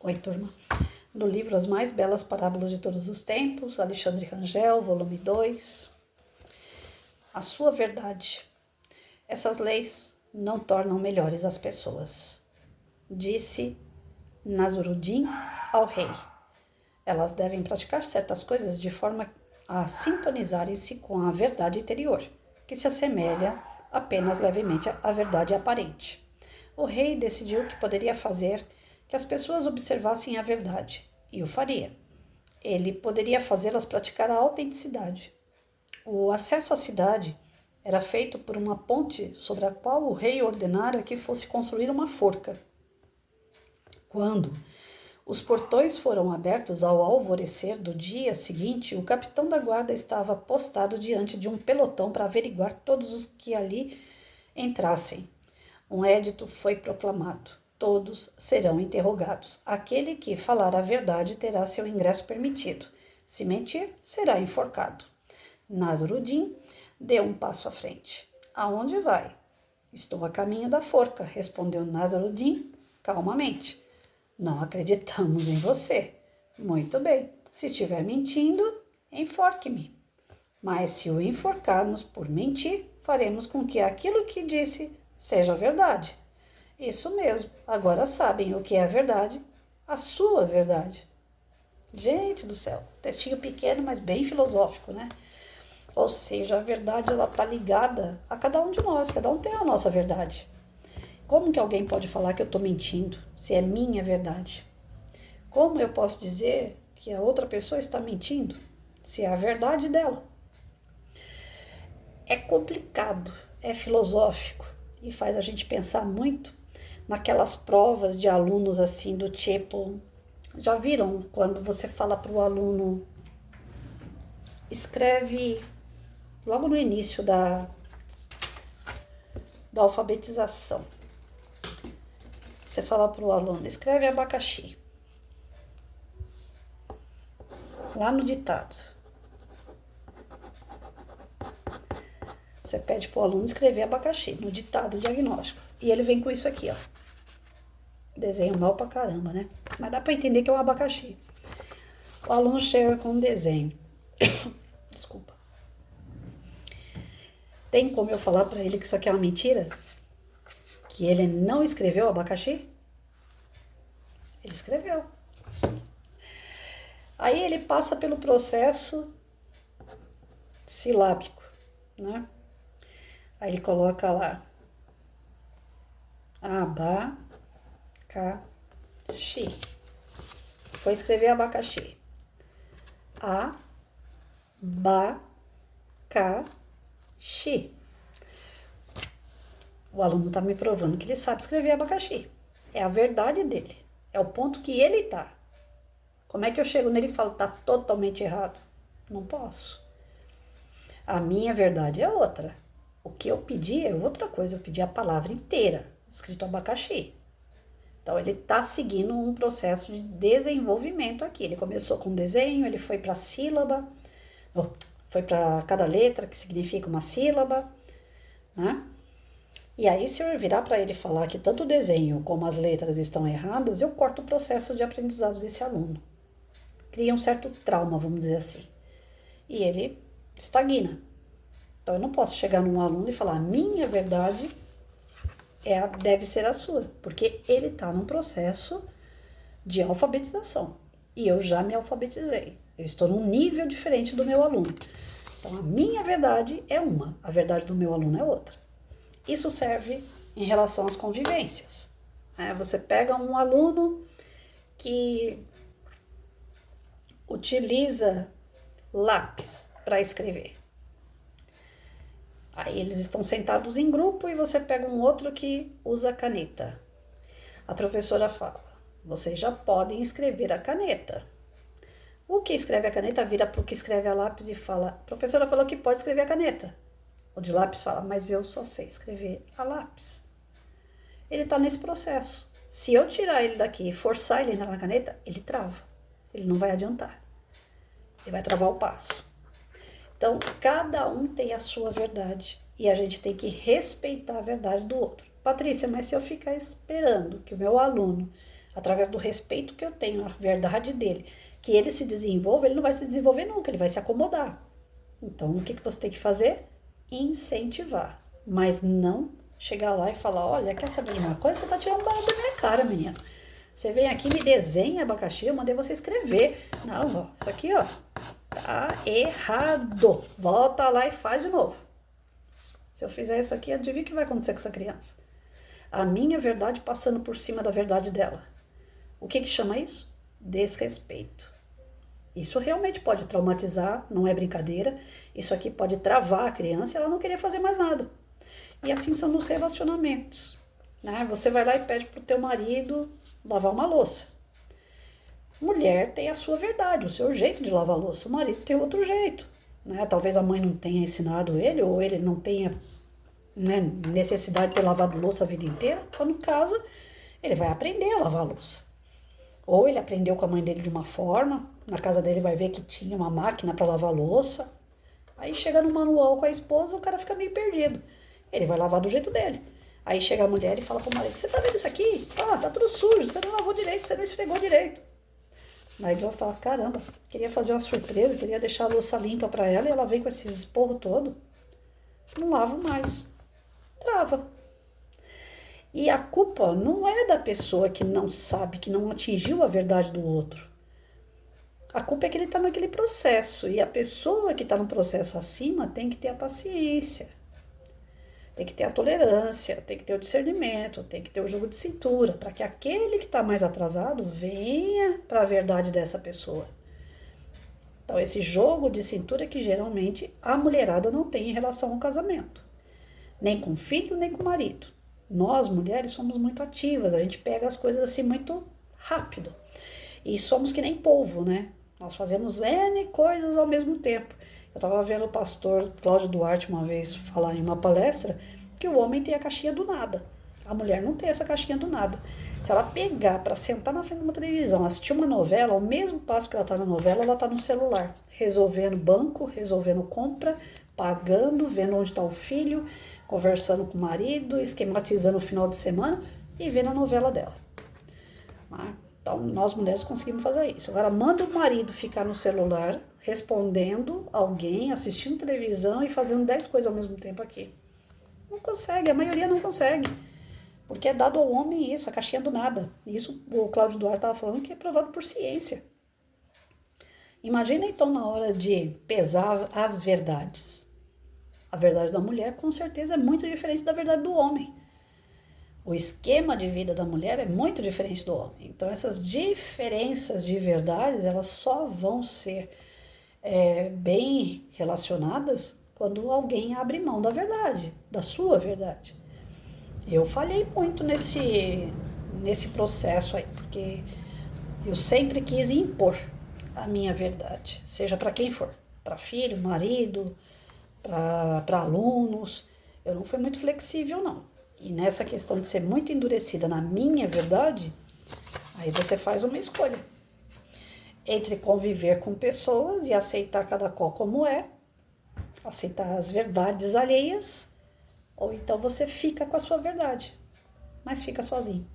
Oi, turma. Do livro As Mais Belas Parábolas de Todos os Tempos, Alexandre Rangel, volume 2. A sua verdade. Essas leis não tornam melhores as pessoas, disse Nasruddin ao rei. Elas devem praticar certas coisas de forma a sintonizarem-se com a verdade interior, que se assemelha apenas levemente à verdade aparente. O rei decidiu que poderia fazer que as pessoas observassem a verdade, e o faria. Ele poderia fazê-las praticar a autenticidade. O acesso à cidade era feito por uma ponte sobre a qual o rei ordenara que fosse construir uma forca. Quando os portões foram abertos ao alvorecer do dia seguinte, o capitão da guarda estava postado diante de um pelotão para averiguar todos os que ali entrassem. Um edito foi proclamado. Todos serão interrogados. Aquele que falar a verdade terá seu ingresso permitido. Se mentir, será enforcado. Nasruddin deu um passo à frente. Aonde vai? Estou a caminho da forca, respondeu Nasruddin calmamente. Não acreditamos em você. Muito bem. Se estiver mentindo, enforque-me. Mas se o enforcarmos por mentir, faremos com que aquilo que disse seja verdade. Isso mesmo. Agora sabem o que é a verdade, a sua verdade. Gente do céu, textinho pequeno, mas bem filosófico, né? Ou seja, a verdade ela tá ligada a cada um de nós, cada um tem a nossa verdade. Como que alguém pode falar que eu estou mentindo, se é minha verdade? Como eu posso dizer que a outra pessoa está mentindo, se é a verdade dela? É complicado, é filosófico e faz a gente pensar muito naquelas provas de alunos assim do tipo, já viram quando você fala para o aluno, escreve logo no início da alfabetização. Você fala para o aluno, escreve abacaxi. Lá no ditado. Você pede para o aluno escrever abacaxi no ditado diagnóstico. E ele vem com isso aqui, ó. Desenho mal pra caramba, né? Mas dá para entender que é um abacaxi. O aluno chega com um desenho. Desculpa. Tem como eu falar para ele que isso aqui é uma mentira? Que ele não escreveu abacaxi? Ele escreveu. Aí ele passa pelo processo silábico, né? Aí ele coloca lá abacaxi. Foi escrever abacaxi. Abacaxi. O aluno está me provando que ele sabe escrever abacaxi. É a verdade dele. É o ponto que ele está. Como é que eu chego nele e falo, está totalmente errado? Não posso. A minha verdade é outra. O que eu pedi é outra coisa. Eu pedi a palavra inteira, escrito abacaxi. Então, ele está seguindo um processo de desenvolvimento aqui. Ele começou com desenho, ele foi para a sílaba, foi para cada letra, que significa uma sílaba, né? E aí, se eu virar para ele falar que tanto o desenho como as letras estão erradas, eu corto o processo de aprendizado desse aluno. Cria um certo trauma, vamos dizer assim. E ele estagna. Então, eu não posso chegar num aluno e falar, minha verdade deve ser a sua, porque ele está num processo de alfabetização. E eu já me alfabetizei. Eu estou num nível diferente do meu aluno. Então, a minha verdade é uma, a verdade do meu aluno é outra. Isso serve em relação às convivências. Você pega um aluno que utiliza lápis para escrever. Aí eles estão sentados em grupo e você pega um outro que usa caneta. A professora fala, vocês já podem escrever a caneta. O que escreve a caneta vira para o que escreve a lápis e fala, a professora falou que pode escrever a caneta. O de lápis fala, mas eu só sei escrever a lápis. Ele está nesse processo. Se eu tirar ele daqui e forçar ele a entrar na caneta, ele trava. Ele não vai adiantar. Ele vai travar o passo. Então, cada um tem a sua verdade. E a gente tem que respeitar a verdade do outro. Patrícia, mas se eu ficar esperando que o meu aluno através do respeito que eu tenho à verdade dele, que ele se desenvolva, ele não vai se desenvolver nunca, ele vai se acomodar. Então, o que você tem que fazer? Incentivar, mas não chegar lá e falar, olha, quer saber de uma coisa? Você tá tirando barato da minha cara, menina. Você vem aqui, me desenha abacaxi, eu mandei você escrever. Não, ó, isso aqui, ó, tá errado. Volta lá e faz de novo. Se eu fizer isso aqui, adivinha o que vai acontecer com essa criança? A minha verdade passando por cima da verdade dela. O que chama isso? Desrespeito. Isso realmente pode traumatizar, não é brincadeira. Isso aqui pode travar a criança e ela não querer fazer mais nada. E assim são nos relacionamentos, né? Você vai lá e pede pro teu marido lavar uma louça. Mulher tem a sua verdade, o seu jeito de lavar louça. O marido tem outro jeito, né? Talvez a mãe não tenha ensinado ele, ou ele não tenha, né, necessidade de ter lavado louça a vida inteira. Quando casa, ele vai aprender a lavar louça. Ou ele aprendeu com a mãe dele de uma forma, na casa dele vai ver que tinha uma máquina para lavar louça. Aí chega no manual com a esposa, o cara fica meio perdido. Ele vai lavar do jeito dele. Aí chega a mulher e fala pro marido, você tá vendo isso aqui? Ah, tá tudo sujo, você não lavou direito, você não esfregou direito. O marido vai falar, caramba, queria fazer uma surpresa, queria deixar a louça limpa para ela e ela vem com esses esporro todo. Não lavo mais. Trava. E a culpa não é da pessoa que não sabe, que não atingiu a verdade do outro. A culpa é que ele está naquele processo. E a pessoa que está no processo acima tem que ter a paciência, tem que ter a tolerância, tem que ter o discernimento, tem que ter o jogo de cintura, para que aquele que está mais atrasado venha para a verdade dessa pessoa. Então, esse jogo de cintura que geralmente a mulherada não tem em relação ao casamento. Nem com o filho, nem com o marido. Nós, mulheres, somos muito ativas, a gente pega as coisas assim muito rápido. E somos que nem polvo, né? Nós fazemos N coisas ao mesmo tempo. Eu estava vendo o pastor Cláudio Duarte uma vez falar em uma palestra que o homem tem a caixinha do nada. A mulher não tem essa caixinha do nada. Se ela pegar para sentar na frente de uma televisão, assistir uma novela, ao mesmo passo que ela está na novela, ela está no celular, resolvendo banco, resolvendo compra, pagando, vendo onde está o filho, conversando com o marido, esquematizando o final de semana e vendo a novela dela. Então, nós mulheres conseguimos fazer isso. Agora, manda o marido ficar no celular, respondendo alguém, assistindo televisão e fazendo 10 coisas ao mesmo tempo aqui. Não consegue, a maioria não consegue. Porque é dado ao homem isso, a caixinha do nada. Isso o Cláudio Duarte estava falando que é provado por ciência. Imagina então na hora de pesar as verdades. A verdade da mulher com certeza é muito diferente da verdade do homem. O esquema de vida da mulher é muito diferente do homem. Então essas diferenças de verdades, elas só vão ser bem relacionadas quando alguém abre mão da verdade, da sua verdade. Eu falhei muito nesse processo aí, porque eu sempre quis impor a minha verdade, seja para quem for, para filho, marido, para alunos. Eu não fui muito flexível, não. E nessa questão de ser muito endurecida na minha verdade, aí você faz uma escolha entre conviver com pessoas e aceitar cada qual como é, aceitar as verdades alheias, ou então você fica com a sua verdade, mas fica sozinho.